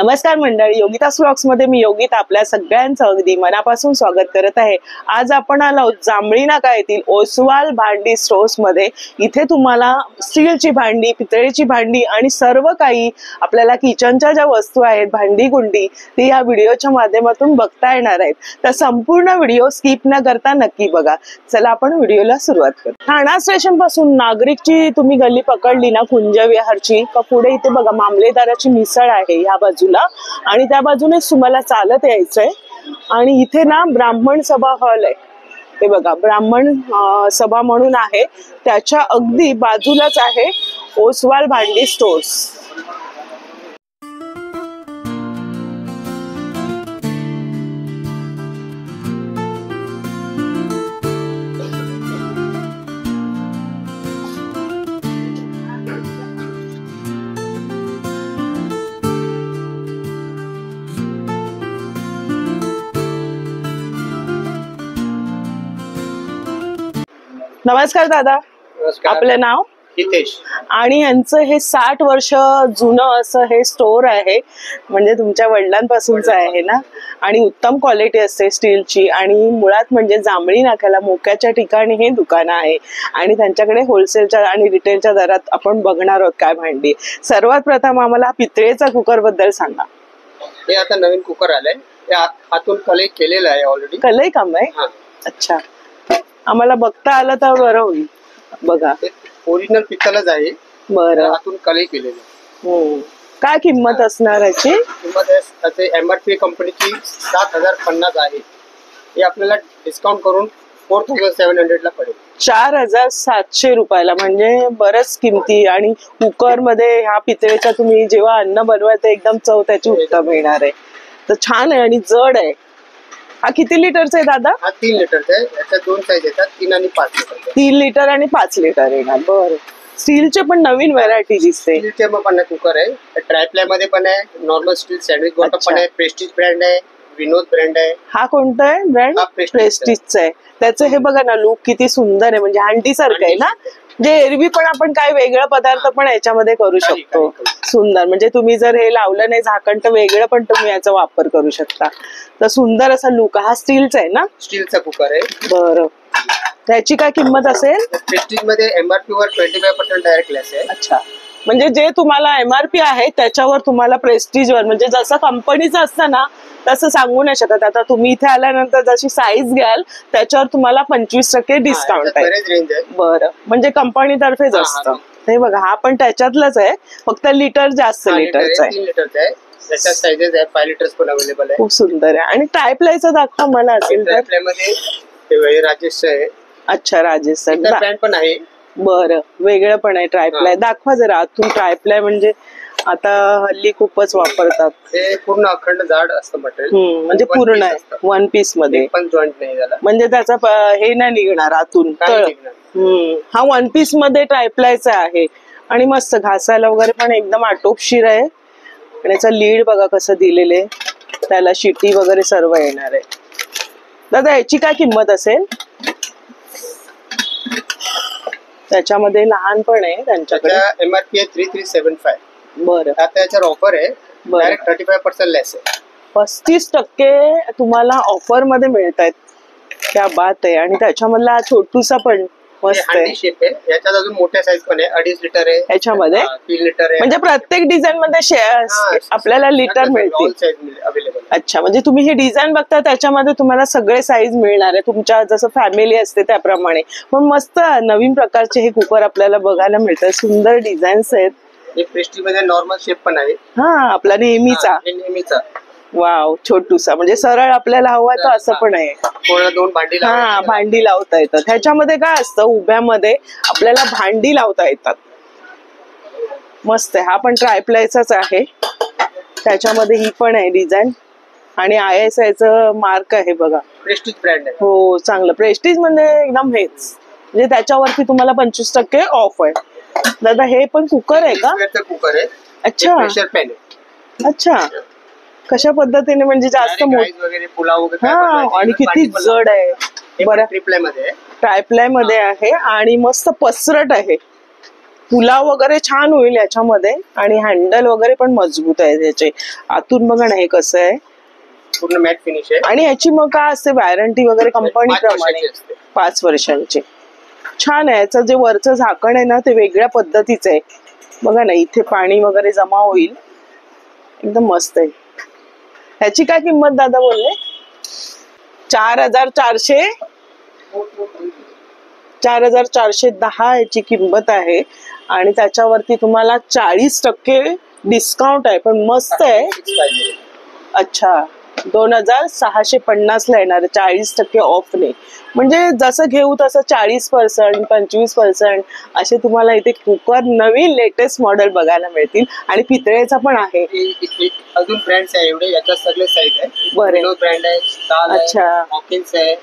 नमस्कार मंडळी, योगितास व्लॉग्स मध्ये मी योगिता आपल्या सगळ्यांचं अगदी मनापासून स्वागत करत आहे। आज आपण आलो जांभळी नाका येथील ओसवाल भांडी स्टोर्स मध्ये। इथे तुम्हाला स्टीलची भांडी, पितळेची भांडी आणि सर्व काही आपल्याला किचनच्या ज्या वस्तू आहेत, भांडी कुंडी, ती या व्हिडिओच्या माध्यमातून बघता येणार आहेत। तर संपूर्ण व्हिडिओ स्किप न करता नक्की बघा। चला आपण व्हिडिओला सुरुवात करू। ठाणा स्टेशन पासून नागरिकची तुम्ही गल्ली पकडली ना कुंजविहारची, का पुढे इथे बघा मामलेदाराची मिसळ आहे या बाजूला, आणि त्या बाजूनेच तुम्हाला चालत यायचंय। आणि इथे ना ब्राह्मण सभा हॉल आहे, हे बघा ब्राह्मण सभा म्हणून आहे, त्याच्या अगदी बाजूलाच आहे ओसवाल भांडी स्टोर्स। नमस्कार दादा। नमस्कार। आपलं नाव? हितेश। आणि यांचं हे 60 वर्ष जुनं असं हे स्टोर आहे, म्हणजे तुमच्या वडिलांपासूनच आहे ना। आणि उत्तम क्वालिटी असते स्टीलची, आणि मुळात म्हणजे जांभळी नाक्याला मोक्याच्या ठिकाणी हे दुकान आहे। आणि त्यांच्याकडे होलसेलच्या आणि रिटेलच्या दरात आपण बघणार आहोत काय भांडी। सर्वात प्रथम आम्हाला पितळेचा कुकर बद्दल सांगा। हे आता नवीन कुकर आलंय, ते आतून कलई केलेलं आहे ऑलरेडी। कलई काम आहे? अच्छा, आम्हाला बघता आलं तर बरं होईल। बघा ओरिजिनल पितळच आहे, बरं, आतून कलई केलेली। काय किंमत असणार याची? किंमत MRP कंपनीची 7050 आहे, हे आपल्याला डिस्काउंट करून 4700 ला पडेल। 4700 रुपयाला, म्हणजे बरंच किमती। आणि कुकर मध्ये ह्या पितळेच्या तुम्ही जेव्हा अन्न बनवाल ते एकदम चव त्याची उत्तम येणार आहे। तर छान आहे आणि जड आहे। हा किती लिटरचा आहे दादा? हा 3 लिटरचा आहे, याच्यात 2 साईज येतात, 3 आणि 5 लिटर। 3 लिटर आणि 5 लिटर येणार। बरं, स्टीलचे पण नवीन व्हरायटी दिसते। स्टीलचे पण कुकर आहे, ट्रायप्लाय मध्ये पण आहे, नॉर्मल स्टील सँडविच बॉटम पण आहे, प्रेस्टीज ब्रँड आहे, विनोद ब्रँड आहे। हा कोणता आहे ब्रँड? प्रेस्टीजचा आहे। त्याचं हे बघा ना लुक किती सुंदर आहे, म्हणजे हंडी सारखं आहे ना। जे एरवी पण आपण काय वेगळं पदार्थ पण याच्यामध्ये करू शकतो। सुंदर, म्हणजे तुम्ही जर हे लावलं नाही झाकण तर वेगळं पण तुम्ही याचा वापर करू शकता। तर सुंदर असा लुक। हा स्टीलचा आहे ना? स्टीलचा कुकर आहे। बरं, त्याची काय किंमत असेल? प्रेस्टीज मध्ये MRP वर 25% डायरेक्ट लेस आहे। अच्छा, म्हणजे जे तुम्हाला MRP आहे त्याच्यावर तुम्हाला प्रेस्टीज वर, म्हणजे जसं कंपनीचं असतं ना तसं सांगू नाही शकत। आता तुम्ही इथे आल्यानंतर जशी साईज घ्याल त्याच्यावर तुम्हाला 25% डिस्काउंट आहे। बरं, म्हणजे कंपनी तर्फेच असतं हे बघा। हा पण त्याच्यातलंच आहे, फक्त लिटर जास्त लिटरचा आहे। 3 लिटरचा आहे, त्याच्यात साइजेस आहे, 5 लिटर्स पण अवेलेबल आहे। खूप सुंदर आहे। आणि ट्रायप्लायचं दाखवा मला असेल तर। ट्रायप्लाय मध्ये राजेश आहे। अच्छा, राजेश सर ब्रँड पण आहे। बरं, वेगळं पण आहे ट्रायप्लाय। दाखवा जरा आतून ट्रायप्लाय, म्हणजे आता हल्ली खूपच वापरतात। हे पूर्ण अखंड जाड असतं मटेरियल, म्हणजे पूर्ण आहे, वन पीस मध्ये, पण जॉईंट नाही झाला, म्हणजे त्याचा हे नाही निघणार आतून तळ। हा वन पीस मध्ये ट्रायप्लायचा आहे, आणि मस्त घासायला वगैरे पण एकदम आटोपशीर आहे। आणि याचा लीड बघा कसं दिलेले, त्याला शिटी वगैरे सर्व येणार आहे। दादा याची काय किंमत असेल? त्याच्यामध्ये लहान पण आहे त्यांच्याकडे। MRP आहे 3375। बरं, आता याच्यावर ऑफर आहे, डायरेक्ट 35% लेस आहे। 35% तुम्हाला ऑफर मध्ये मिळत आहेत। क्या बात आहे। आणि त्याच्यामधला हा छोटूसा पण मस्त आहे। शेप आहे, याच्यात अजून मोठ्या साईज पण आहे, 2.5 लिटर आहे याच्यामध्ये, 3 लिटर आहे। म्हणजे प्रत्येक डिझाईन मध्ये आपल्याला लिटर मिळतील। अच्छा, म्हणजे तुम्ही हे डिझाईन बघता त्याच्यामध्ये तुम्हाला सगळे साईज मिळणार आहे, तुमच्या जसं फॅमिली असते त्याप्रमाणे। पण मस्त नवीन प्रकारचे हे कुकर आपल्याला बघायला मिळतात, सुंदर डिझाईन्स आहेत। प्रेस्टीज मध्ये नॉर्मल शेप पण आहे, हा आपला नेहमीचा। वाव, छोटूसा, म्हणजे सरळ आपल्याला हवा तर असं पण आहे। 2 भांडी भांडी लावता येतात ह्याच्यामध्ये। काय असतं, उभ्यामध्ये आपल्याला भांडी लावता येतात। मस्त आहे। हा पण ट्रायप्लायचाच आहे, त्याच्यामध्ये ही पण आहे डिझाईन, आणि ISI चं मार्क आहे बघा। प्रेस्टीज ब्रँड आहे। हो, चांगलं। प्रेस्टीज म्हणजे एकदम हेच, म्हणजे त्याच्यावरती तुम्हाला 25% ऑफ आहे। दादा हे पण कुकर आहे का? कुकर आहे। अच्छा, प्रेशर पॅन आहे। अच्छा, कशा पद्धतीने, म्हणजे जास्त वगैरे पुलाव वगैरे। आणि किती जड आहे। बरं, ट्रायप्लाय मध्ये आहे, आणि मस्त पसरट आहे। पुलाव वगैरे छान होईल याच्यामध्ये आणि हँडल वगैरे पण मजबूत आहे त्याचे. आतून बघा ना हे कसं आहे, पूर्ण मॅट फिनिश आहे. आणि याची मग काय असते वॉरंटी वगैरे कंपनी प्रमाणे 5 वर्षांची. छान आहे. याचं जे वरचं झाकण आहे ना ते वेगळ्या पद्धतीचं आहे. बघा ना इथे पाणी वगैरे जमा होईल, एकदम मस्त आहे. ह्याची काय किंमत दादा बोलले? 4,410 याची किंमत आहे आणि त्याच्यावरती तुम्हाला 40% डिस्काउंट आहे. पण मस्त आहे. अच्छा, 2,650 ला येणार आहे 40% ऑफने. म्हणजे जसं घेऊ तसं 40%, 25% असे तुम्हाला इथे कुकर नवीन लेटेस्ट मॉडेल बघायला मिळतील. आणि पितळेचा पण आहे. अजून ब्रँड्स आहे एवढे, याच्यात सगळे साईज आहे. बरे ब्रँड आहे, स्टार अच्छा, हॉकिन्स आहे,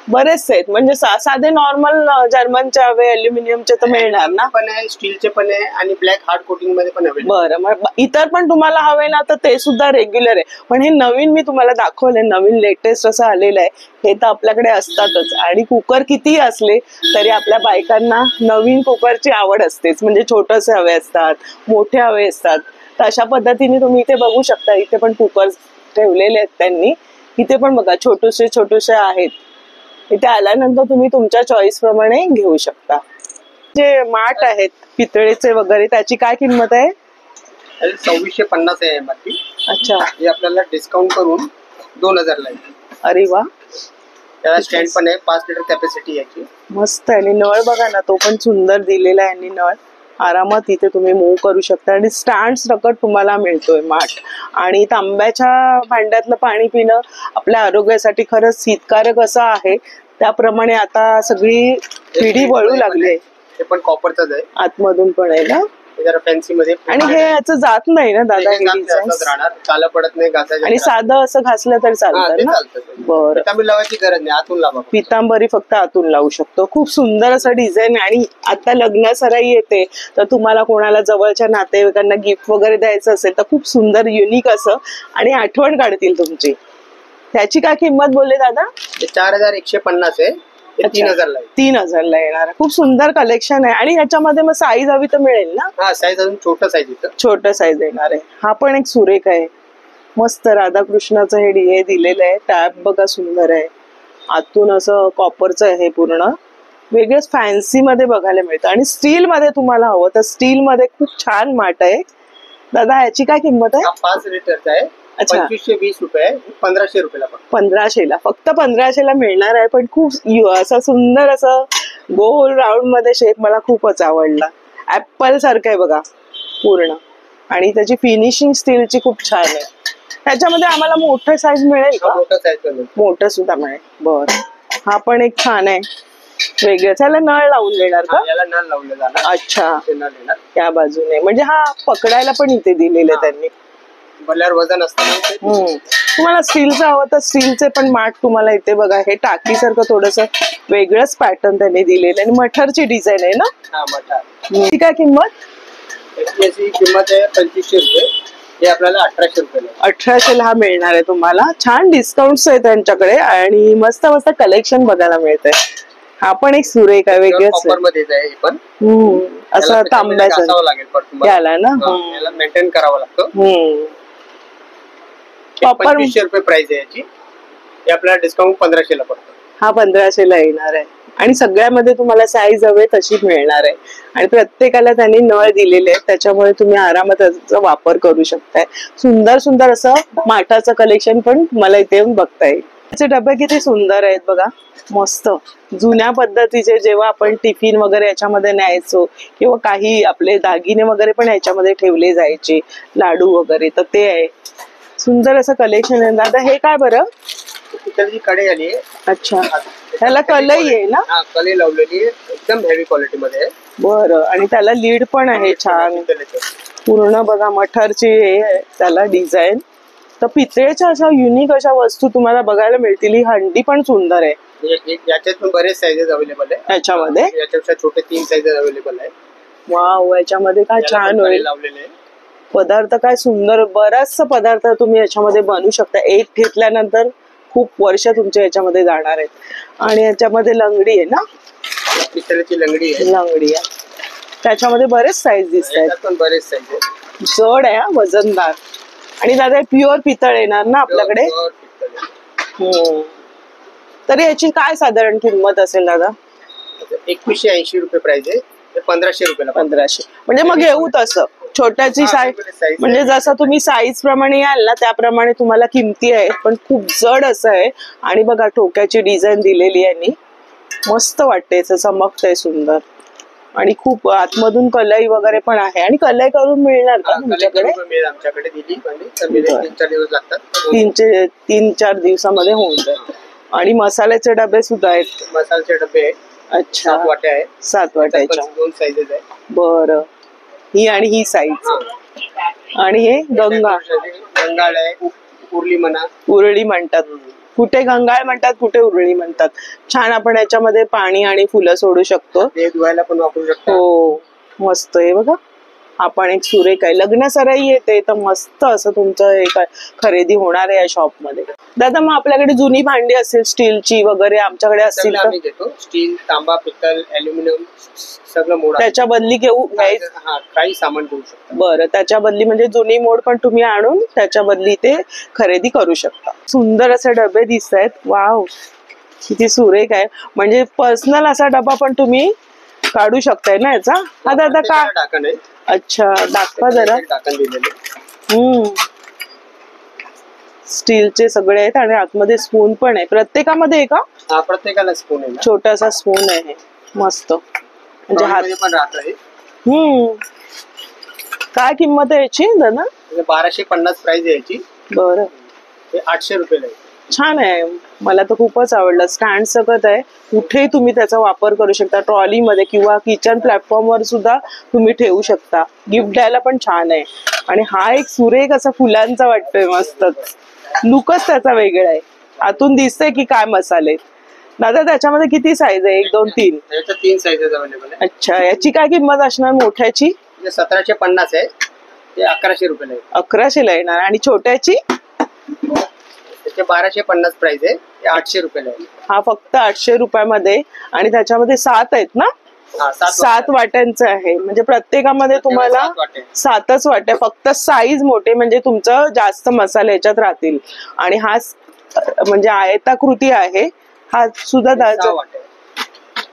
बरेचसे आहेत. म्हणजे साधे नॉर्मल जर्मनचे हवे, अल्युमिनियमचे तर मिळणार ना? पण आहे, स्टीलचे पण आहे आणि ब्लॅक हार्ड कोटिंग मध्ये पण हवे. बरं, मग इतर पण तुम्हाला हवे ना तर ते सुद्धा रेग्युलर आहे. पण हे नवीन मी तुम्हाला दाखवलंय, नवीन लेटेस्ट असं आलेलं आहे. हे तर आपल्याकडे असतातच. आणि कुकर कितीही असले तरी आपल्या बायकांना नवीन कुकरची आवड असतेच. म्हणजे छोटेसे हवे असतात, मोठे हवे असतात. तर अशा पद्धतीने तुम्ही इथे बघू शकता. इथे पण कुकर ठेवलेले आहेत त्यांनी. इथे पण बघा छोटेसे छोटेसे आहेत. इथे आल्यानंतर तुम्ही तुमच्या चॉईस प्रमाणे घेऊ शकता. जे माठ आहेत पितळेचे वगैरे, त्याची काय किंमत आहे? 2,650 आहे एमआरपी. अच्छा, हे आपल्याला डिस्काउंट करून 2,000 ला येईल. अरे वा. त्याला स्टँड पण आहे, 5 लिटर कॅपॅसिटी याची. मस्त आहे. आणि नळ बघा ना, तो पण सुंदर दिलेला आहे. आणि नळ आरामात इथे तुम्ही मूव्ह करू शकता. आणि स्टँड सकट तुम्हाला मिळतोय माठ. आणि तांब्याच्या भांड्यातलं पाणी पिणं आपल्या आरोग्यासाठी खरंच हितकारक असं आहे. त्याप्रमाणे आता सगळी पिढी वळू लागली. ते पण कॉपरचंच आहे, आतमधून पण आहे ना, जरा फॅन्सी मध्ये. आणि हे याचं जात नाही ना दादा? काला पडत नाही घासायचं. आणि साधं असं घासलं तर चालतं ना? बरं, पितांबरी लावायची गरज नाही, आतून लावा. पितांबरी फक्त आतून लावू शकतो. खूप सुंदर असं डिझाईन. आणि आता लग्न सराई येते तर तुम्हाला कोणाला जवळच्या नातेवाईकांना गिफ्ट वगैरे द्यायचं असेल तर खूप सुंदर युनिक असं आणि आठवण काढतील तुमची. त्याची काय किंमत बोलले दादा? 4,150 आहे. 3,000 ला 3,000 ला येणार. खूप सुंदर कलेक्शन आहे. आणि ह्याच्यामध्ये मग साईज हवी तर मिळेल ना? हा, साईज अजून छोटा साईज येतं. छोटा साईज येणार आहे. हा पण एक सुरेख आहे. मस्त राधाकृष्णाचं हे दिलेलं आहे. टॅप बघा सुंदर आहे. आतून असं कॉपरचं आहे पूर्ण. वेगळंच फॅन्सी मध्ये बघायला मिळतं. आणि स्टील मध्ये तुम्हाला हवं तर स्टील मध्ये खूप छान माठ आहे. दादा ह्याची काय किंमत आहे? 5 लिटरचा आहे. 2,520 रुपये, 1,500 रुपयाला. 1,500 ला, फक्त 1,500 ला मिळणार आहे. पण खूप असं सुंदर असं गोल राऊंड मध्ये शेप मला खूपच आवडला. ऍपल सारखं आहे बघा पूर्ण. आणि त्याची फिनिशिंग स्टीलची खूप छान आहे. त्याच्यामध्ये आम्हाला मोठं साईज मिळेल का? मोठं सुद्धा मिळेल. बरं, हा पण एक छान आहे वेगळं. त्याला नळ लावून देणार का? याला नळ लावलं जाणार. अच्छा, त्या बाजूने. म्हणजे हा पकडायला पण इथे दिलेले त्यांनी. भल्यावर वजन असतं. तुम्हाला स्टीलचं हवं तर स्टीलचे पण माठ तुम्हाला इथे बघा. हे टाकी सारखं थोडस वेगळंच पॅटर्न त्यांनी दिलेलं. आणि मठरची डिझाईन आहे ना? हा, मठार. ती काय किंमत? याची किंमत आहे 2,500 रुपये. हे आपल्याला 1,800 रुपये. 1,800 ला हा मिळणार आहे तुम्हाला. छान डिस्काउंट आहे त्यांच्याकडे आणि मस्त मस्त कलेक्शन बघायला मिळतंय. हा पण एक सुरेख आहे, वेगळंच आहे. असं तांब्याचं याला ना, याला मेंटेन करावं लागतं. 2,500 रुपये प्राइस आहे याची. हे आपल्याला डिस्काउंट 1,500 ला पडतं. हा 1,500 ला येणार आहे. आणि सगळ्यामध्ये तुम्हाला साईज हवे तशी मिळणार आहे. आणि प्रत्येकाला त्यांनी नळ दिलेले आहेत, त्याच्यामुळे तुम्ही आरामात त्याचा वापर करू शकताय. सुंदर सुंदर असं माठाचं कलेक्शन पण मला इथे येऊन बघता येईल. त्याचे डबे किती सुंदर आहेत बघा, मस्त जुन्या पद्धतीचे. जेव्हा आपण टिफिन वगैरे याच्यामध्ये न्यायचो किंवा काही आपले दागिने वगैरे पण याच्यामध्ये ठेवले जायचे, लाडू वगैरे, तर ते आहे. सुंदर असं कलेक्शन आहे. दादा हे काय बरं? पितळची कढई आली आहे. अच्छा, त्याला कलई आहे ना? कलई लावलेली आहे, एकदम हेवी क्वालिटी मध्ये आहे. बरं, आणि त्याला लीड पण आहे छान पूर्ण बघा. मठरची त्याला डिझाईन. तर पितळेच्या अशा युनिक अशा वस्तू तुम्हाला बघायला मिळतील. ही हंडी पण सुंदर आहे. याच्यात पण बरेच साईजेस अवेलेबल आहे. याच्यामध्ये याच्यापेक्षा छोटे 3 साईजेस अवेलेबल आहे. वाव, याच्यामध्ये काय छान होईल. पदार्थ काय सुंदर, बराचसा पदार्थ तुम्ही याच्यामध्ये बनवू शकता. एक घेतल्यानंतर खूप वर्ष तुमच्या याच्यामध्ये जाणार आहेत. आणि याच्यामध्ये लंगडी आहे ना? पितळेची लंगडी आहे. लंगडी आहे. त्याच्यामध्ये बरेच साईज दिसत आहेत. याच्यात पण बरेच साईज आहे. जड आहे हा, वजनदार. आणि दादा प्युअर पितळ येणार ना आपल्याकडे? तर याची काय साधारण किंमत असेल दादा? 2180 रुपये प्राइस आहे. 1500 रुपयाला. 1500 म्हणजे मग घेऊ तसं छोट्याची साईज, म्हणजे जसं तुम्ही साईज प्रमाणे याल ना त्याप्रमाणे तुम्हाला किमती आहेत. पण खूप जड असं आहे. आणि बघा ठोक्याची डिझाईन दिलेली आहे, मस्त वाटते, चमकतंय सुंदर. आणि खूप आतमधून कलई वगैरे पण आहे. आणि कलई करून मिळणार का तुमच्याकडे? आमच्याकडे दिली 3-4 दिवस लागतात. 3-4 दिवसामध्ये होऊन जाईल. आणि मसाल्याचे डबे सुद्धा आहेत. मसाल्याचे डबे आहेत. अच्छा, 7 वाट्या आहेत. 7 वाट्याच्या. 2 साईजेस आहेत. बरं, ही आणि ही साईज. आणि हे गंगाळ आहे, उरली म्हणा, उरळी म्हणतात. कुठे गंगाळ म्हणतात, कुठे उरळी म्हणतात. छान. आपण याच्यामध्ये पाणी आणि फुलं सोडू शकतो. ते धुवायला पण वापरू शकतो. हो, मस्त आहे बघा. आपण एक सुरेख आहे, लग्न सराई येते तर मस्त असं तुमचं एक खरेदी होणार आहे या शॉप मध्ये. दादा मग आपल्याकडे जुनी भांडी असेल स्टीलची वगैरे आमच्याकडे असतील तर? आम्ही घेतो. स्टील, तांबा, पितल, ॲल्युमिनियम सगळं मोड. त्याच्या बदली काही सामान घेऊ शकतो. बरं, त्याच्या बदली म्हणजे जुनी मोड पण तुम्ही आणून त्याच्या बदली ते खरेदी करू शकता. सुंदर असे डबे दिसत आहेत. वाव, किती सुरेख आहे. म्हणजे पर्सनल असा डबा पण तुम्ही काढू शकताय ना याचा. हा दादा का? अच्छा, दाखवा जरा. स्टीलचे सगळे आहेत आणि आतमध्ये स्पून पण आहे. प्रत्येकामध्ये आहे का? हा, प्रत्येकाला स्पून आहे. छोटासा स्पून आहे, मस्त. म्हणजे हात पण राहत आहे. काय किंमत आहे याची दादा? 1250 प्राइस आहे याची. बरं, 800 रुपयाला आहे. छान आहे, मला तर खूपच आवडलं. स्टँड सकट आहे, कुठेही तुम्ही त्याचा वापर करू शकता. ट्रॉलीमध्ये किंवा किचन प्लॅटफॉर्मवर सुद्धा तुम्ही ठेवू शकता. गिफ्ट द्यायला पण छान आहे. आणि हा एक सुरेख असा फुलांचा वाटतोय, मस्तच. लुकच त्याचा वेगळा आहे. आतून दिसतंय की काय मसाले. दादा त्याच्यामध्ये किती साईज आहे? 1, 2, 3? 3 साईजेस अवेलेबल आहे. अच्छा, याची काय किंमत असणार मोठ्याची? 1750 आहे, ते 1100 रुपयाला आहे. 1100 ला येणार. आणि छोट्याची? त्याचे 1250 प्राइस आहे, ते 800 रुपयाला आहे. हा फक्त 800 रुपयामध्ये. आणि त्याच्यामध्ये 7 आहेत ना? 7 वाट्यांचं आहे. म्हणजे प्रत्येकामध्ये तुम्हाला 7च वाट्या. फक्त साईज मोठे म्हणजे तुमचं जास्त मसाले याच्यात राहतील. आणि हा म्हणजे आयताकृती आहे. हा सुद्धा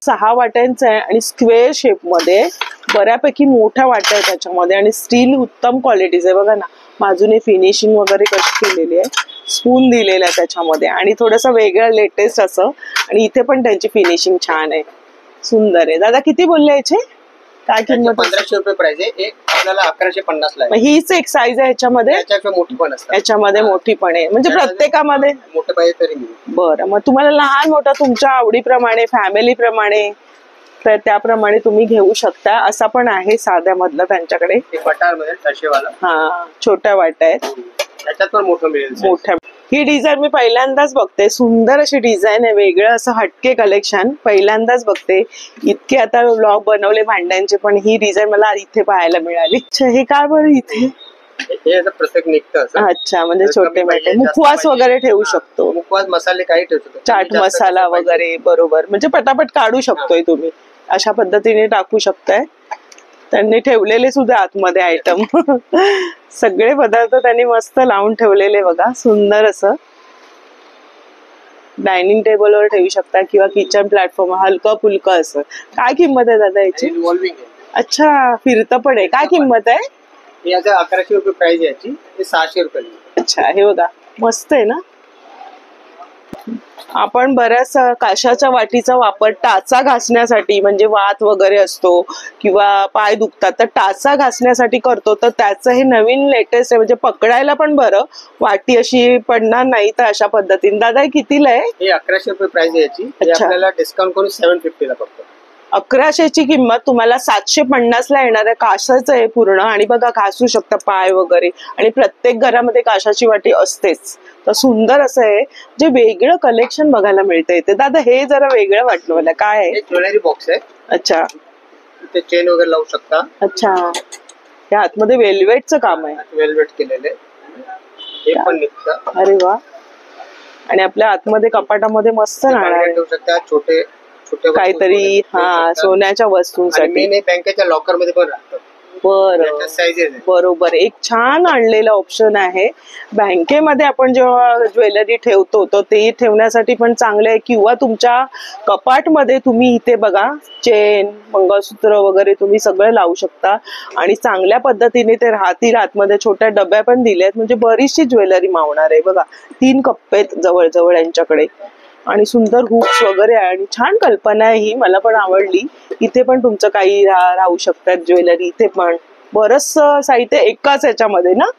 6 वाट्यांचा आहे आणि स्क्वेअर शेप मध्ये. बऱ्यापैकी मोठ्या वाट्या आहे त्याच्यामध्ये. आणि स्टील उत्तम क्वालिटीचं आहे. बघा ना, बाजूने फिनिशिंग वगैरे कशी केलेली आहे. स्पून दिलेला आहे त्याच्यामध्ये आणि थोडंसं वेगळं लेटेस्ट असं. आणि इथे पण त्यांची फिनिशिंग छान आहे, सुंदर आहे. दादा किती बोलले याचे? काय किंमत? 1500 रुपये प्राइस आहे. एक आपल्याला 1150 ला आहे. हीच एक साईज आहे याच्यामध्ये? मोठी पण असते. याच्यामध्ये मोठी पण आहे, म्हणजे प्रत्येकामध्ये मोठे पाहिजे तरी. बरं, मग तुम्हाला लहान मोठा तुमच्या आवडीप्रमाणे, फॅमिली प्रमाणे, तर त्याप्रमाणे तुम्ही घेऊ शकता. असा पण आहे साध्या मधला त्यांच्याकडे. पटारमध्ये ठसेवाला. हा, छोट्या वाट्या आहेत. त्याच्यात पण मोठं मिळेल. मोठ्या. ही डिझाईन मी पहिल्यांदाच बघते. सुंदर अशी डिझाईन आहे, वेगळं असं हटके कलेक्शन पहिल्यांदाच बघते. इतके आता व्लॉग बनवले भांड्यांचे, पण ही डिझाईन मला इथे पाहायला मिळाली. अच्छा, हे काय बरं इथे? हे प्रत्येक निघतं. अच्छा, म्हणजे छोटे मोठे मुखवास वगैरे ठेवू शकतो. मुखवास मसाले काही ठेवू शकतो. चाट मसाला वगैरे. बरोबर, म्हणजे पटापट काढू शकतोय तुम्ही. अशा पद्धतीने टाकू शकताय. त्यांनी ठेवलेले सुद्धा आतमध्ये आयटम. सगळे पदार्थ त्यांनी मस्त लावून ठेवलेले बघा. सुंदर असं डायनिंग टेबलवर ठेवू शकता किंवा किचन प्लॅटफॉर्म. हलकं फुलकं असं. काय किंमत आहे दादा याची? अच्छा, फिरतं पण आहे. काय किंमत आहे? 1100 रुपये प्राइस याची. 600 रुपये. अच्छा, हे बघा मस्त आहे ना. आपण बऱ्याच काशाच्या वाटीचा वापर टाचा घासण्यासाठी, म्हणजे वात वगैरे असतो किंवा पाय दुखतात तर टाचा घासण्यासाठी करतो. तर त्याचं हे नवीन लेटेस्ट आहे, म्हणजे पकडायला पण बरं. वाटी अशी पडणार नाही. तर अशा पद्धतीने. दादा हे कितीला आहे? हे 1100 रुपये प्राइस आहे याची. आपल्याला डिस्काउंट करून 750 ला फक्त. 1100ची किंमत तुम्हाला 750 ला येणार आहे. काशाचं आहे पूर्ण. आणि बघा घासू शकता पाय वगैरे. आणि प्रत्येक घरामध्ये काशाची वाटी असतेच. तर सुंदर असं आहे, जे वेगळं कलेक्शन बघायला मिळतं इथे. दादा हे जरा वेगळं वाटलं मला. काय आहे? ज्वेलरी बॉक्स आहे. अच्छा, ते चेन वगैरे लावू शकता. अच्छा, या आतमध्ये वेल्वेटचं काम आहे. वेल्वेट केलेले हे पण निघतं. अरे वा. आणि आपल्या आतमध्ये कपाटामध्ये मस्त राहणार आहे. ठेवू शकता. छोट्या काहीतरी सोन्याच्या वस्तूंसाठी बँकेच्या लॉकर मध्ये पण राहतात. बरं, साईजेस बरोबर. एक छान आणलेला ऑप्शन आहे. बँकेमध्ये आपण जेव्हा ज्वेलरी ठेवतो तर ते ठेवण्यासाठी पण चांगलं आहे, किंवा तुमच्या कपाटमध्ये तुम्ही इथे बघा चेन, मंगळसूत्र वगैरे तुम्ही सगळं लावू शकता आणि चांगल्या पद्धतीने ते राहतील. आतमध्ये छोट्या डब्या पण दिल्यात, म्हणजे बरीचशी ज्वेलरी मावणार आहे. बघा 3 कप्पे आहेत जवळजवळ यांच्याकडे आणि सुंदर हुक्स वगैरे आहे आणि छान कल्पना आहे ही, मला पण आवडली. इथे पण तुमचं काही राहू शकतात ज्वेलरी. इथे पण बरंच साहित्य एकाच याच्यामध्ये ना,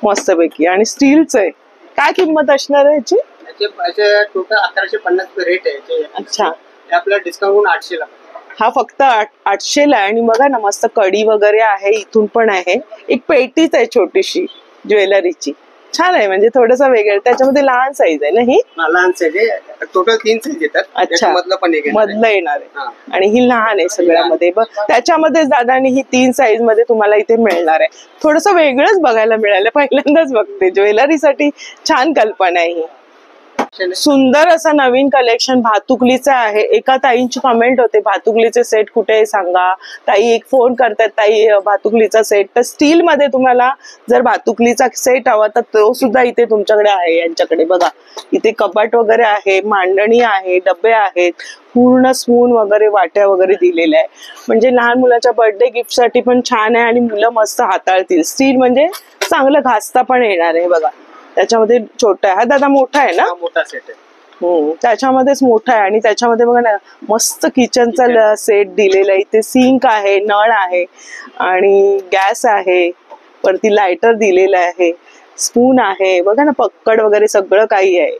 मस्तपैकी. आणि स्टीलचं आहे. काय किंमत असणार आहे याची? टोटल 1150 रेट आहे. अच्छा, आपल्याला डिस्काउंट 800 ला. हा फक्त 800 ला आहे. आणि बघा ना मस्त कडी वगैरे आहे, इथून पण आहे. एक पेटीच आहे छोटीशी ज्वेलरीची, छान आहे. म्हणजे थोडस वेगळं. त्याच्यामध्ये लहान साईज आहे ना ही? लहान साईज आहे. टोटल 3 साईज येतात. अच्छा, मधलं येणार आहे. आहे. आणि ही लहान आहे सगळ्यामध्ये. त्याच्यामध्ये दादानी ही 3 साईज मध्ये तुम्हाला इथे मिळणार आहे. थोडस वेगळंच बघायला मिळालं, पहिल्यांदाच बघते. ज्वेलरीसाठी छान कल्पना आहे ही. सुंदर असं नवीन कलेक्शन भातुकलीचं आहे. एका ताईंची कमेंट होते, भातुकलीचे सेट कुठे आहे सांगा. ताई एक फोन करतात, ताई भातुकलीचा सेट. तर स्टील मध्ये तुम्हाला जर भातुकलीचा सेट हवा तर तो सुद्धा इथे तुमच्याकडे आहे. यांच्याकडे बघा, इथे कपाट वगैरे आहे, मांडणी आहे, डबे आहेत, पूर्ण स्पून वगैरे, वाट्या वगैरे दिलेल्या आहे. म्हणजे लहान मुलाच्या बर्थडे गिफ्ट साठी पण छान आहे आणि मुलं मस्त हाताळतील. स्टील म्हणजे चांगलं घासता पण येणार आहे. बघा त्याच्यामध्ये छोटा आहे. हा दादा मोठा आहे ना? मोठा सेट आहे. त्याच्यामध्येच मोठा आहे. आणि त्याच्यामध्ये बघा ना मस्त किचनचा सेट दिलेला आहे. इथे सिंक आहे, नळ आहे आणि गॅस आहे, वरती लायटर दिलेला आहे, स्पून आहे. बघा ना पक्कड वगैरे सगळं काही आहे.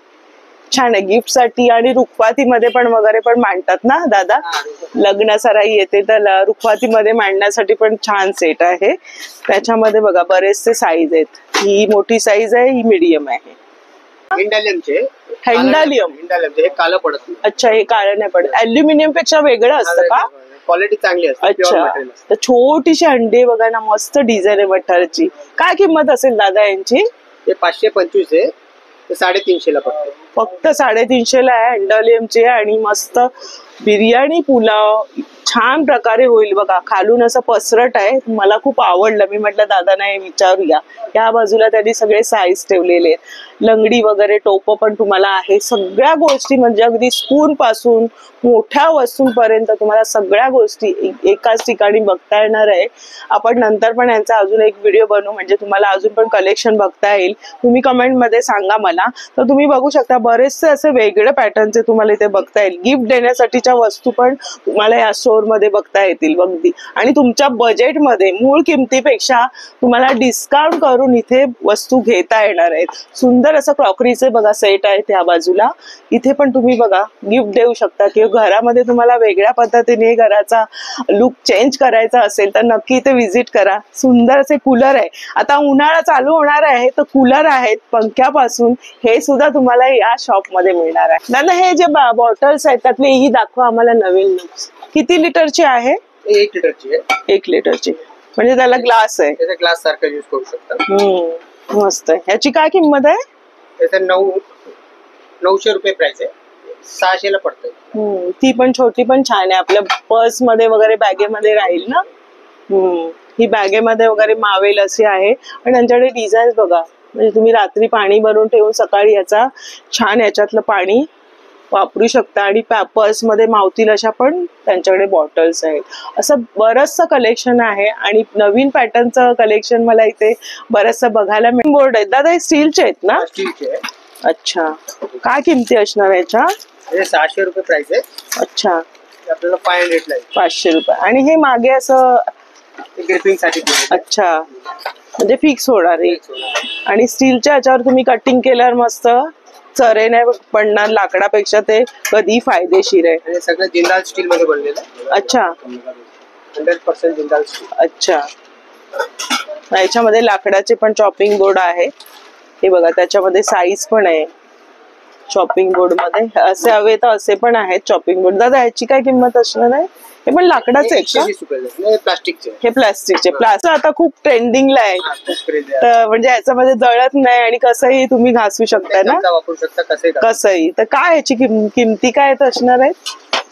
छान आहे गिफ्ट साठी. आणि रुखवातीमध्ये पण वगैरे पण मांडतात ना दादा, लग्न सराई येते तर रुखवातीमध्ये मांडण्यासाठी पण छान सेट आहे. त्याच्यामध्ये बघा बरेचसे साईज आहेत. ही मोठी साईज आहे, ही मीडियम आहे. हिंडालियमचे हे काळं पडत नाही. अच्छा, हे काळं नाही पडत. अल्युमिनियम पेक्षा वेगळं असतं का? क्वालिटी चांगली असते. अच्छा, तर छोटीशी अंडी बघा ना, मस्त डिझाईन आहे मठारची. काय किंमत असेल दादा यांची? हे 525 आहे. 350 ला पडते. फक्त 350 ला आहे. हिंडालियमचे. आणि मस्त बिर्याणी पुलाव छान प्रकारे होईल. बघा खालून असं पसरट आहे, मला खूप आवडलं. मी म्हटलं दादांना हे विचारूया. या बाजूला त्यांनी सगळे साईज ठेवलेले आहेत. लंगडी वगैरे, टोप पण तुम्हाला आहे. सगळ्या गोष्टी म्हणजे अगदी स्पून पासून मोठ्या वस्तूंपर्यंत तुम्हाला सगळ्या गोष्टी एकाच ठिकाणी बघता येणार आहे. आपण नंतर पण यांचा अजून एक व्हिडिओ बनवू, म्हणजे तुम्हाला अजून पण कलेक्शन बघता येईल. तुम्ही कमेंट मध्ये सांगा मला. तर तुम्ही बघू शकता बरेचसे असे वेगळे पॅटर्नचे तुम्हाला इथे बघता येईल. गिफ्ट देण्यासाठीच्या वस्तू पण तुम्हाला या स्टोर मध्ये बघता येतील अगदी. आणि तुमच्या बजेटमध्ये मूळ किमतीपेक्षा तुम्हाला डिस्काउंट करून इथे वस्तू घेता येणार आहेत. सुंदर असं क्रॉकरीचे बघा सेट आहे त्या बाजूला. इथे पण तुम्ही बघा गिफ्ट देऊ शकता, किंवा घरामध्ये तुम्हाला वेगळ्या पद्धतीने घराचा लुक चेंज करायचा असेल तर नक्की इथे व्हिजिट करा. सुंदर असे कूलर आहे. आता उन्हाळा चालू होणार आहे तर कूलर आहेत पंख्यापासून, हे सुद्धा तुम्हाला या शॉप मध्ये मिळणार आहे. दादा हे जे बॉटल्स आहेत त्यातले ही दाखवा आम्हाला नवीन. किती लिटरची आहे? 1 लिटरची आहे. 1 लिटरची, म्हणजे त्याला ग्लास आहे. त्याचा ग्लास सारखा यूज करू शकता. मस्त आहे. ह्याची काय किंमत आहे? त्याचा 900 रुपये प्राइस आहे. 600 ला पडतंय. ती पण छोटी पण छान आहे. आपल्या पर्स मध्ये वगैरे बॅगेमध्ये राहील ना. ही बॅगेमध्ये वगैरे मावेल अशी आहे. आणि त्यांच्याकडे डिझाईन बघा, म्हणजे तुम्ही रात्री पाणी भरून ठेवून सकाळी याचा छान याच्यातलं पाणी वापरू शकता. आणि पर्स मध्ये मावतील अशा पण त्यांच्याकडे बॉटल्स आहेत. असं बरचसं कलेक्शन आहे. आणि नवीन पॅटर्नचं कलेक्शन मला इथे बरचसं बघायला मिळेल. बोर्ड आहेत दादा, हे स्टीलचे आहेत ना? स्टीलचे आहे. अच्छा, काय किमती असणार याच्या? 600 रुपये प्राइस आहे. अच्छा, आपल्याला 500 ला 500 रुपये. आणि हे मागे असं ग्रिपिंग साठी. अच्छा, म्हणजे फिक्स होणार आहे. आणि स्टीलच्या याच्यावर तुम्ही कटिंग केल्यावर मस्त चरे नाही पडणार. लाकडापेक्षा ते कधी फायदेशीर आहे. सगळं जिंदाल स्टील मध्ये बनलेलं आहे. अच्छा, 100% जिंदाल स्टील. अच्छा, याच्यामध्ये लाकडाचे पण चॉपिंग बोर्ड आहे. हे बघा त्याच्यामध्ये साईज पण आहे चॉपिंग बोर्ड मध्ये. असे हवे तर असे पण आहेत चॉपिंग बोर्ड. दादा ह्याची काय किंमत असणार आहे? हे पण लाकडाचे आहेत का? प्लास्टिकचे. हे प्लास्टिकचे. प्लास्टिक आता खूप ट्रेंडिंगला आहे. तर म्हणजे याच्यामध्ये जळत नाही आणि कसंही तुम्ही घासू शकता ना, वापरू शकता कसंही. तर काय याची किमती काय असणार आहेत?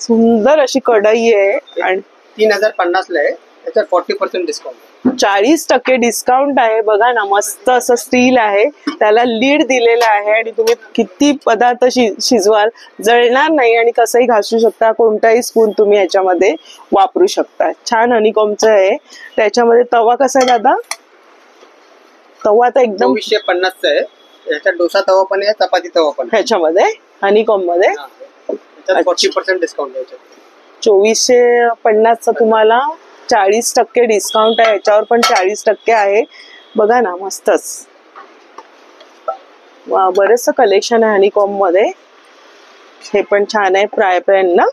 सुंदर अशी कढई आहे आणि 3050 ला आहे, त्याच्यात 40% डिस्काउंट, 40% डिस्काउंट आहे. बघा ना, मस्त असं स्टील आहे, त्याला लीड दिलेला आहे आणि तुम्ही किती पदार्थ शिजवाल जळणार नाही आणि कसंही घासू शकता. कोणताही स्पून तुम्ही याच्यामध्ये वापरू शकता. छान हनीकॉमचं आहे. त्याच्यामध्ये तवा कसा आहे दादा? तवा तर एकदम 2450 चा आहे. याच्यात डोसा तवा पण आहे, चपाती तवा पण आहे. ह्याच्यामध्ये हनीकॉम मध्ये 40% डिस्काउंट आहे. 2450 तुम्हाला 40% डिस्काउंट आहे. याच्यावर पण 40% आहे. बघा ना, मस्तच. वा, बरंच कलेक्शन आहे हनीकॉम मध्ये. हे पण छान आहे. फ्राय पॅन ना,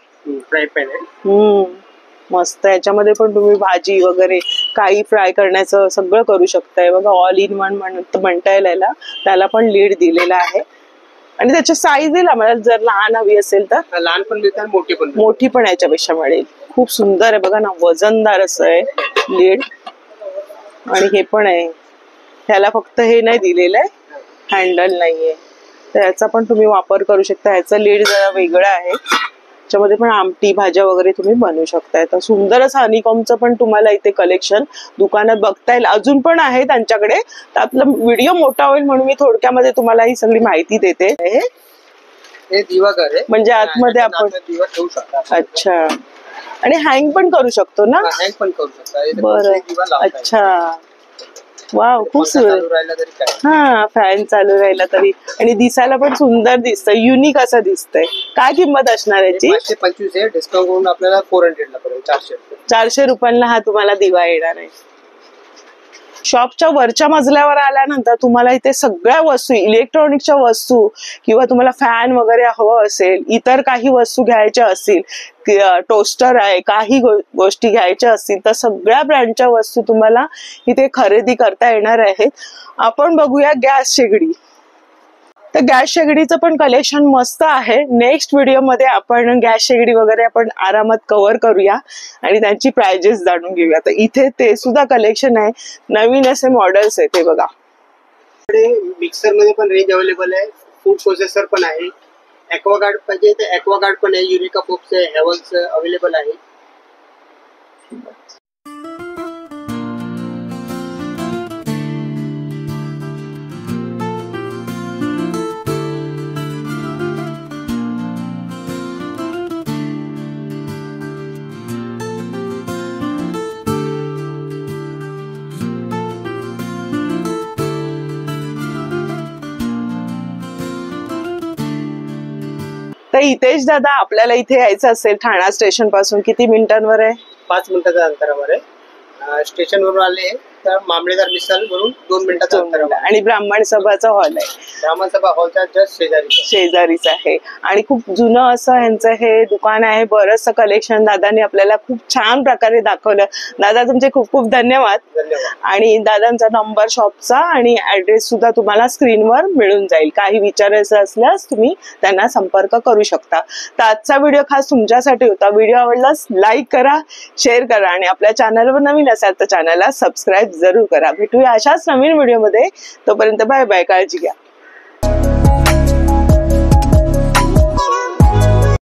फ्राय पॅन आहे. मस्त. याच्यामध्ये पण तुम्ही भाजी वगैरे काही फ्राय करण्याचं सगळं करू शकताय. बघा, ऑल इन वन म्हणता येईल याला. त्याला पण लीड दिलेला आहे आणि त्याची साईज येईल आम्हाला, जर लहान हवी असेल तर. लहान पण मिळतात, मोठी पण याच्यापेक्षा मिळेल. खूप सुंदर आहे. बघा ना, वजनदार असं आहे लीड. आणि हे पण आहे, ह्याला फक्त हे नाही दिलेलं आहे, हँडल नाहीये, तर याचा पण तुम्ही वापर करू शकता. ह्याचं लीड जरा वेगळं आहे. त्याच्यामध्ये पण आमटी भाज्या वगैरे तुम्ही बनवू शकताय. तर सुंदर असं हनीकॉमचं पण तुम्हाला इथे कलेक्शन दुकानात बघता येईल. अजून पण आहे त्यांच्याकडे. तर आपला व्हिडिओ मोठा होईल म्हणून मी थोडक्यामध्ये तुम्हाला ही सगळी माहिती देते. हे दिवाघर आहे, म्हणजे आतमध्ये आपण दिवा ठेवू शकता. अच्छा, आणि हँग पण करू शकतो ना? हँग पण करू शकता. बरं, अच्छा, वाव, खूप सुंदर. हा, फॅन चालू राहिला तरी. आणि दिसायला पण सुंदर दिसतंय, युनिक असं दिसतंय. काय किंमत असणार याची? 525 आहे. डिस्काउंट करून आपल्याला 400 ला पडेल. 400 रुपयांना हा तुम्हाला दिवा येणार आहे. शॉपच्या वरच्या मजल्यावर आल्यानंतर तुम्हाला इथे सगळ्या वस्तू, इलेक्ट्रॉनिकच्या वस्तू किंवा तुम्हाला फॅन वगैरे हवं असेल, इतर काही वस्तू घ्यायच्या असतील, टोस्टर आहे, काही गोष्टी घ्यायच्या असतील, तर सगळ्या ब्रँडच्या वस्तू तुम्हाला इथे खरेदी करता येणार आहेत. आपण बघूया गॅस शेगडी. तर गॅस शेगडीचं पण कलेक्शन मस्त आहे. नेक्स्ट व्हिडिओमध्ये आपण गॅस शेगडी वगैरे आपण आरामात कव्हर करूया आणि त्यांची प्राइजेस जाणून घेऊया. तर इथे ते सुद्धा कलेक्शन आहे, नवीन असे मॉडेल्स आहेत. ते बघा, मिक्सर मध्ये पण रेंज अवेलेबल आहे. फूड प्रोसेसर पण आहे. ॲक्वागार्ड पाहिजे तर ॲक्वागार्ड पण आहे. युनिका फोक्स आहे, हेवल्स अवेलेबल आहे. तर हितेश दादा, आपल्याला इथे यायचं असेल ठाणा स्टेशन पासून किती मिनिटांवर आहे? 5 मिनिटाच्या अंतरावर आहे. स्टेशन वरून आले तर मामलेदार मिसल वरून 2 मिनिटाच्या अंतरावर. आणि ब्राह्मण सभाचा हॉल आहे. ब्राह्मण सभा हॉलच्या जस्ट शेजारीच आहे. आणि खूप जुनं असं ह्यांचं हे दुकान आहे. बरंचसं कलेक्शन दादांनी आपल्याला खूप छान प्रकारे दाखवलं. दादा, तुमचे खूप खूप धन्यवाद. आणि दादांचा नंबर शॉपचा आणि ऍड्रेस सुद्धा तुम्हाला स्क्रीनवर मिळून जाईल. काही विचारायचं असल्यास तुम्ही त्यांना संपर्क करू शकता. तर आजचा व्हिडिओ खास तुमच्यासाठी होता. व्हिडिओ आवडल्यास लाईक करा, शेअर करा आणि आपल्या चॅनलवर नवीन असाल तर चॅनलला सबस्क्राईब जरूर करा. भेटूया अशाच नवीन व्हिडिओमध्ये. तोपर्यंत बाय बाय, काळजी घ्या.